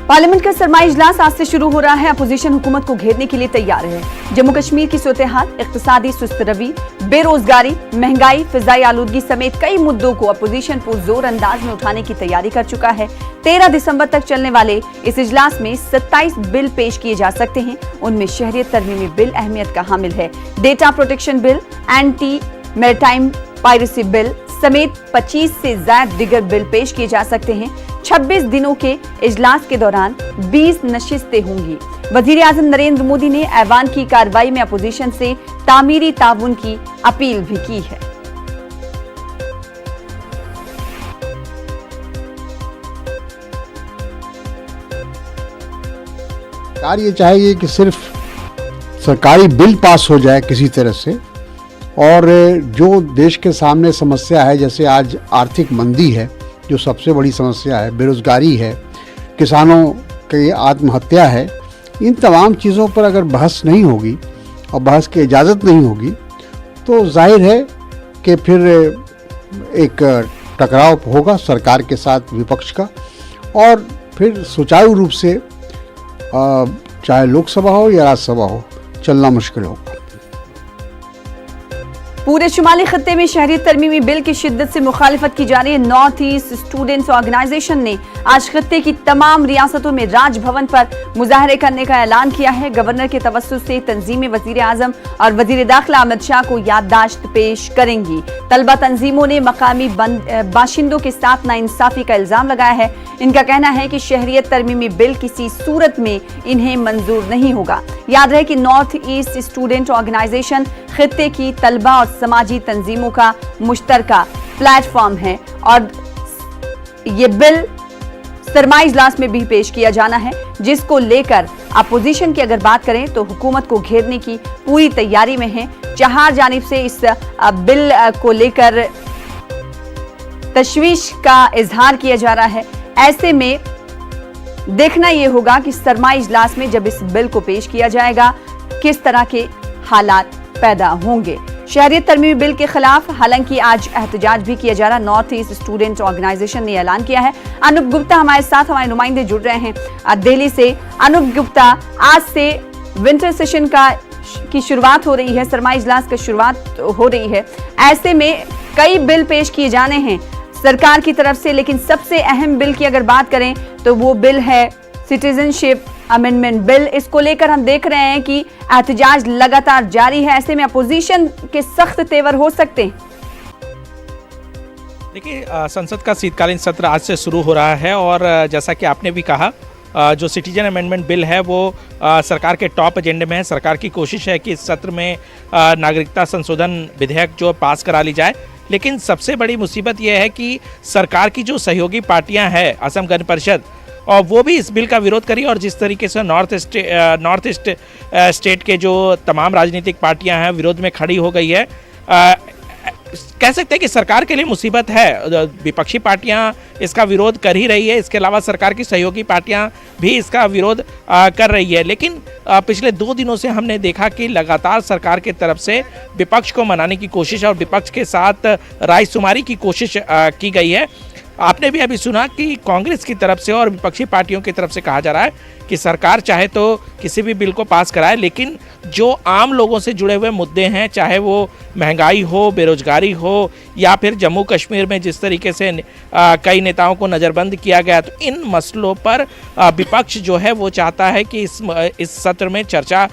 Parliament का सरमाई इजलास आज से शुरू हो रहा है। अपोजिशन हुकूमत को घेरने के लिए तैयार है। जम्मू कश्मीर की सूरत हाल, इक्तिसादी सुस्त रवी, बेरोजगारी, महंगाई, फिजाई आलूदगी समेत कई मुद्दों को अपोजिशन पुरजोर अंदाज में उठाने की तैयारी कर चुका है। 13 दिसंबर तक चलने वाले इस इजलास में 27 बिल पेश किए जा सकते हैं। उनमें शहरियत तरमीमी बिल अहमियत का हामिल है। Data protection bill, anti maritime piracy bill समेत 25 से ज्यादा दिगर बिल पेश किए जा सकते हैं। 26 दिनों के इजलास के दौरान 20 नशिस्तें होंगी। वजीर आजम नरेंद्र मोदी ने ऐवान की कार्रवाई में अपोजिशन से तामीरी ताउन की अपील भी की है। सरकार ये चाहेगी कि सिर्फ सरकारी बिल पास हो जाए किसी तरह से, और जो देश के सामने समस्या है, जैसे आज आर्थिक मंदी है जो सबसे बड़ी समस्या है, बेरोजगारी है, किसानों की आत्महत्या है, इन तमाम चीज़ों पर अगर बहस नहीं होगी और बहस की इजाज़त नहीं होगी तो जाहिर है कि फिर एक टकराव होगा सरकार के साथ विपक्ष का, और फिर सुचारू रूप से चाहे लोकसभा हो या राज्यसभा हो चलना मुश्किल होगा। पूरे शुमाली खत्ते में शहरी तरमीमी बिल की शिद्दत से मुखालिफत की जा रही है। नॉर्थ ईस्ट स्टूडेंट्स ऑर्गेनाइजेशन ने आज खत्ते की तमाम रियासतों में राजभवन पर मुजाहरे करने का ऐलान किया है। गवर्नर के तवस्सुस से तंजीमें वजीर आजम और वजीर दाखिला अमित शाह को याददाश्त पेश करेंगी। तलबा तंजीमों ने मकामी बाशिंदों के साथ नाइंसाफी का इल्जाम लगाया है। इनका कहना है कि शहरियत तरमीमी बिल किसी सूरत में इन्हें मंजूर नहीं होगा। याद रहे कि नॉर्थ ईस्ट स्टूडेंट ऑर्गेनाइजेशन खित्ते की तलबा और समाजी तंजीमों का मुश्तरका प्लेटफॉर्म है, और ये बिल सरमाई इजलास में भी पेश किया जाना है, जिसको लेकर अपोजिशन की अगर बात करें तो हुकूमत को घेरने की पूरी तैयारी में है। चार जानिब से इस बिल को लेकर तशवीश का इजहार किया जा रहा है। ऐसे में देखना यह होगा कि सरमाई इजलास में जब इस बिल को पेश किया जाएगा किस तरह के हालात पैदा होंगे। शहरियत तरमीमी बिल के खिलाफ हालांकि आज एहतजाज भी किया जा रहा। नॉर्थ ईस्ट स्टूडेंट ऑर्गेनाइजेशन ने ऐलान किया है। अनूप गुप्ता हमारे साथ, हमारे नुमाइंदे जुड़ रहे हैं दिल्ली से। अनूप गुप्ता, आज से विंटर सेशन की शुरुआत हो रही है, सरमाई इजलास की शुरुआत हो रही है। ऐसे में कई बिल पेश किए जाने हैं सरकार की तरफ से, लेकिन सबसे अहम बिल की अगर बात करें तो वो बिल है सिटीजनशिप अमेंडमेंट बिल। इसको लेकर हम देख रहे हैं कि एहतजाज लगातार जारी है। ऐसे में अपोजिशन के सख्त तेवर हो सकते हैं। देखिए, संसद का शीतकालीन सत्र आज से शुरू हो रहा है, और जैसा कि आपने भी कहा, जो सिटीजन अमेंडमेंट बिल है वो सरकार के टॉप एजेंडे में है। सरकार की कोशिश है कि इस सत्र में नागरिकता संशोधन विधेयक जो पास करा ली जाए। लेकिन सबसे बड़ी मुसीबत यह है कि सरकार की जो सहयोगी पार्टियां हैं, असम गण परिषद, और वो भी इस बिल का विरोध करी, और जिस तरीके से नॉर्थ ईस्ट स्टेट के जो तमाम राजनीतिक पार्टियां हैं विरोध में खड़ी हो गई है। कह सकते हैं कि सरकार के लिए मुसीबत है। विपक्षी पार्टियां इसका विरोध कर ही रही है, इसके अलावा सरकार की सहयोगी पार्टियां भी इसका विरोध कर रही है। लेकिन पिछले 2 दिनों से हमने देखा कि लगातार सरकार की तरफ से विपक्ष को मनाने की कोशिश और विपक्ष के साथ रायशुमारी की कोशिश की गई है। आपने भी अभी सुना कि कांग्रेस की तरफ से और विपक्षी पार्टियों की तरफ से कहा जा रहा है कि सरकार चाहे तो किसी भी बिल को पास कराए, लेकिन जो आम लोगों से जुड़े हुए मुद्दे हैं, चाहे वो महंगाई हो, बेरोजगारी हो, या फिर जम्मू कश्मीर में जिस तरीके से कई नेताओं को नज़रबंद किया गया, तो इन मसलों पर विपक्ष जो है वो चाहता है कि इस सत्र में चर्चा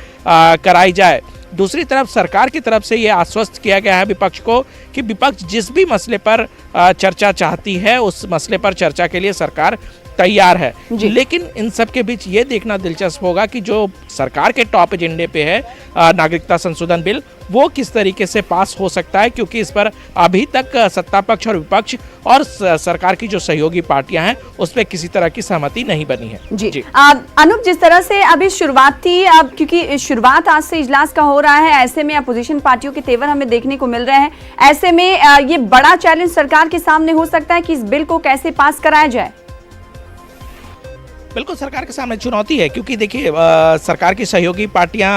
कराई जाए। दूसरी तरफ सरकार की तरफ से ये आश्वस्त किया गया है विपक्ष को कि विपक्ष जिस भी मसले पर चर्चा चाहती है उस मसले पर चर्चा के लिए सरकार तैयार है। लेकिन इन सब के बीच ये देखना दिलचस्प होगा कि जो सरकार के टॉप एजेंडे पे है नागरिकता संशोधन बिल, वो किस तरीके से पास हो सकता है, क्योंकि इस पर अभी तक सत्ता पक्ष और विपक्ष और सरकार की जो सहयोगी पार्टियां हैं उस पर किसी तरह की सहमति नहीं बनी है। जी। अनूप, जिस तरह से अभी शुरुआत थी, अब क्योंकि शुरुआत आज से इजलास का हो रहा है, ऐसे में अपोजिशन पार्टियों के तेवर हमें देखने को मिल रहे हैं। ऐसे में ये बड़ा चैलेंज सरकार के सामने हो सकता है कि इस बिल को कैसे पास कराया जाए। बिल्कुल सरकार के सामने चुनौती है, क्योंकि देखिए सरकार की सहयोगी पार्टियां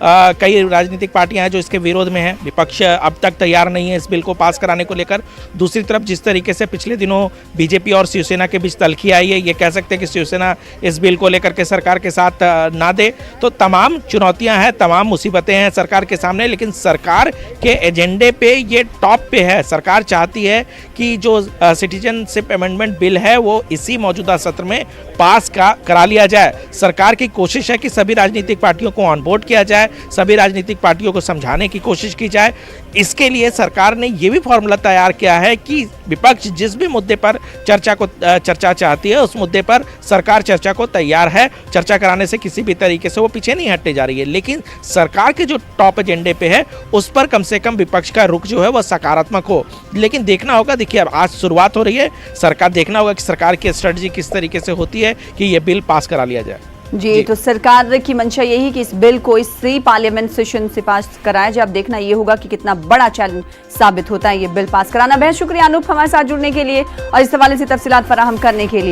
कई राजनीतिक पार्टियां हैं जो इसके विरोध में हैं। विपक्ष अब तक तैयार नहीं है इस बिल को पास कराने को लेकर। दूसरी तरफ जिस तरीके से पिछले दिनों बीजेपी और शिवसेना के बीच तल्खी आई है, ये कह सकते हैं कि शिवसेना इस बिल को लेकर के सरकार के साथ ना दे। तो तमाम चुनौतियां हैं, तमाम मुसीबतें हैं सरकार के सामने, लेकिन सरकार के एजेंडे पे ये टॉप पे है। सरकार चाहती है कि जो सिटीजनशिप अमेंडमेंट बिल है वो इसी मौजूदा सत्र में पास करा लिया जाए। सरकार की कोशिश है कि सभी राजनीतिक पार्टियों को ऑन बोर्ड किया जाए, सभी राजनीतिक पार्टियों को समझाने की कोशिश की जाए। इसके लिए सरकार ने ये भी फॉर्मूला तैयार किया है कि विपक्ष जिस भी मुद्दे पर चर्चा चाहती है उस मुद्दे पर सरकार चर्चा को तैयार है। चर्चा कराने से किसी भी तरीके से वो पीछे नहीं हटने जा रही है, लेकिन सरकार के जो टॉप एजेंडे पे है उस पर कम से कम विपक्ष का रुख जो है वह सकारात्मक हो। लेकिन देखना होगा, देखिए अब आज शुरुआत हो रही है, सरकार देखना होगा कि सरकार की स्ट्रेटजी किस तरीके से होती है कि ये बिल पास करा लिया जाए। जी, तो सरकार की मंशा यही कि इस बिल को इसी पार्लियामेंट सेशन से पास कराया जाए। अब देखना ये होगा कि कितना बड़ा चैलेंज साबित होता है ये बिल पास कराना। बेहद शुक्रिया अनूप हमारे साथ जुड़ने के लिए और इस हवाले से तफसीलात फराहम करने के लिए।